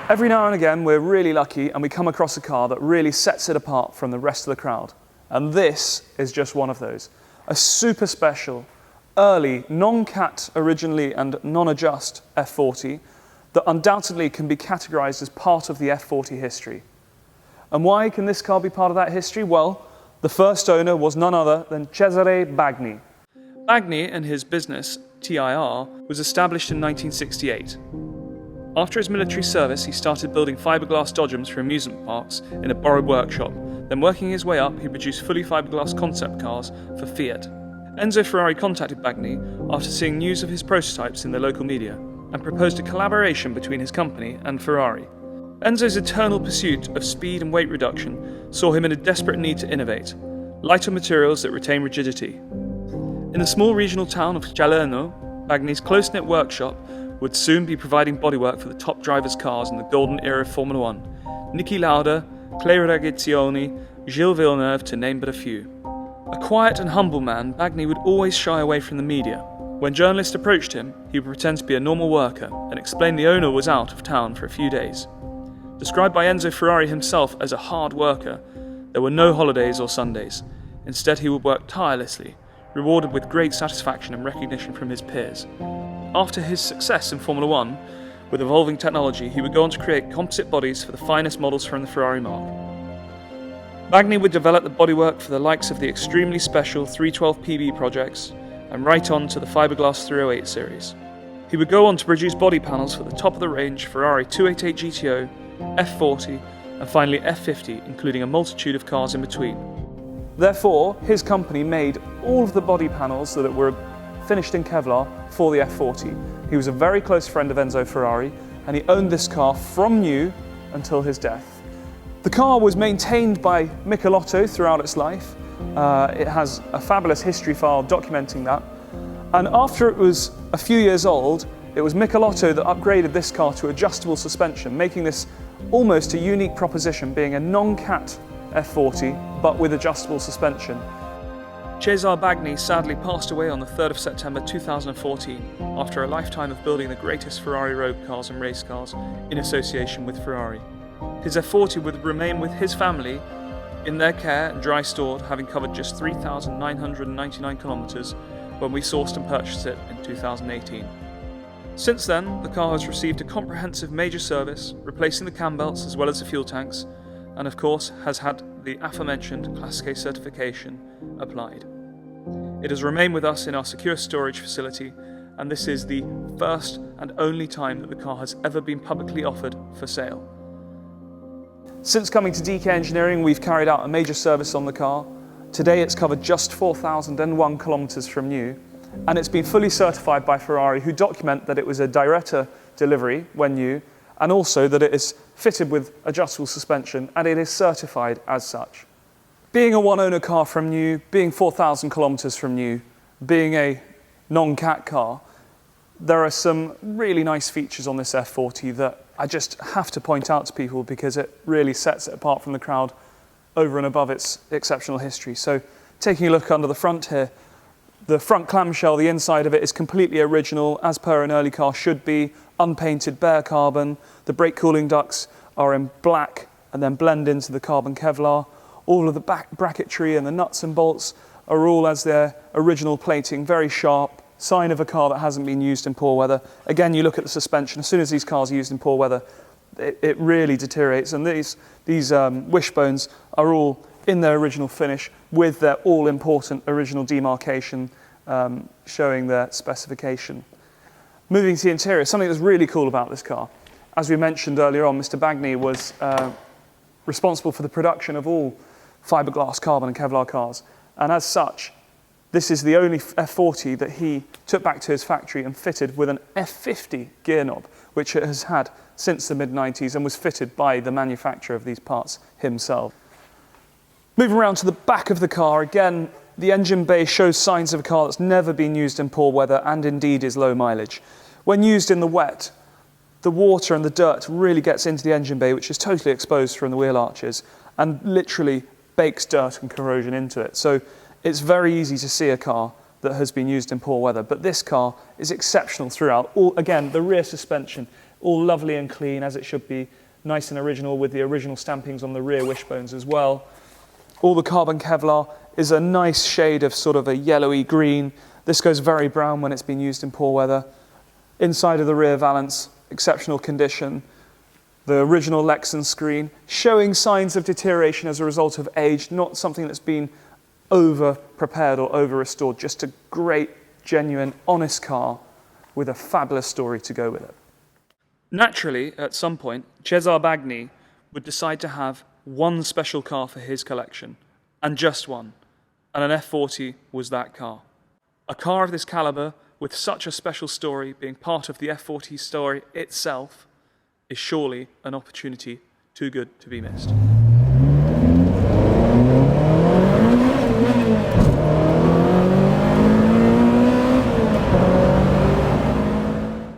Every now and again, we're really lucky and we come across a car that really sets it apart from the rest of the crowd. And this is just one of those. A super special, early, non-cat originally and non-adjust F40 that undoubtedly can be categorized as part of the F40 history. And why can this car be part of that history? Well, the first owner was none other than Cesare Magni. Magni and his business, TIR, was established in 1968. After his military service, he started building fiberglass dodgems for amusement parks in a borrowed workshop. Then working his way up, he produced fully fiberglass concept cars for Fiat. Enzo Ferrari contacted Magni after seeing news of his prototypes in the local media and proposed a collaboration between his company and Ferrari. Enzo's eternal pursuit of speed and weight reduction saw him in a desperate need to innovate, lighter materials that retain rigidity. In the small regional town of Salerno, Magni's close-knit workshop would soon be providing bodywork for the top drivers' cars in the golden era of Formula One: Niki Lauda, Clay Regazzoni, Gilles Villeneuve, to name but a few. A quiet and humble man, Magni would always shy away from the media. When journalists approached him, he would pretend to be a normal worker and explain the owner was out of town for a few days. Described by Enzo Ferrari himself as a hard worker, there were no holidays or Sundays. Instead, he would work tirelessly, rewarded with great satisfaction and recognition from his peers. After his success in Formula One, with evolving technology, he would go on to create composite bodies for the finest models from the Ferrari marque. Magni would develop the bodywork for the likes of the extremely special 312 PB projects and right on to the fiberglass 308 series. He would go on to produce body panels for the top-of-the-range Ferrari 288 GTO, F40 and finally F50, including a multitude of cars in between. Therefore, his company made all of the body panels that were finished in Kevlar for the F40. He was a very close friend of Enzo Ferrari and he owned this car from new until his death. The car was maintained by Michelotto throughout its life. It has a fabulous history file documenting that. And after it was a few years old, it was Michelotto that upgraded this car to adjustable suspension, making this almost a unique proposition, being a non-cat F40 but with adjustable suspension. Cesare Magni sadly passed away on the 3rd of September 2014 after a lifetime of building the greatest Ferrari road cars and race cars in association with Ferrari. His F40 would remain with his family in their care and dry stored, having covered just 3,999 kilometres when we sourced and purchased it in 2018. Since then, the car has received a comprehensive major service, replacing the cam belts as well as the fuel tanks, and of course has had the aforementioned Class K certification applied. It has remained with us in our secure storage facility, and this is the first and only time that the car has ever been publicly offered for sale. Since coming to DK Engineering, we've carried out a major service on the car. Today it's covered just 4,001 kilometres from new, and it's been fully certified by Ferrari, who document that it was a Diretta delivery when new, and also that it is fitted with adjustable suspension, and it is certified as such. Being a one-owner car from new, being 4,000 kilometres from new, being a non-cat car, there are some really nice features on this F40 that I just have to point out to people because it really sets it apart from the crowd over and above its exceptional history. So taking a look under the front here, the front clamshell, the inside of it is completely original, as per an early car should be, unpainted bare carbon. The brake cooling ducts are in black and then blend into the carbon Kevlar. All of the back bracketry and the nuts and bolts are all as their original plating, very sharp, sign of a car that hasn't been used in poor weather. Again, you look at the suspension, as soon as these cars are used in poor weather, it really deteriorates, and these wishbones are all in their original finish with their all-important original demarcation showing their specification. Moving to the interior, something that's really cool about this car. As we mentioned earlier on, Mr. Magni was responsible for the production of all fiberglass, carbon and Kevlar cars, and as such, this is the only F40 that he took back to his factory and fitted with an F50 gear knob, which it has had since the mid-90s and was fitted by the manufacturer of these parts himself. Moving around to the back of the car, again, the engine bay shows signs of a car that's never been used in poor weather and indeed is low mileage. When used in the wet, the water and the dirt really gets into the engine bay, which is totally exposed from the wheel arches and literally bakes dirt and corrosion into it. So it's very easy to see a car that has been used in poor weather, but this car is exceptional throughout. Again, the rear suspension, all lovely and clean as it should be, nice and original with the original stampings on the rear wishbones as well. All the carbon Kevlar is a nice shade of sort of a yellowy green. This goes very brown when it's been used in poor weather. Inside of the rear valance, exceptional condition. The original Lexan screen, showing signs of deterioration as a result of age, not something that's been over-prepared or over-restored, just a great, genuine, honest car with a fabulous story to go with it. Naturally, at some point, Cesare Magni would decide to have one special car for his collection, and just one, and an F40 was that car. A car of this caliber, with such a special story, being part of the F40 story itself, is surely an opportunity too good to be missed.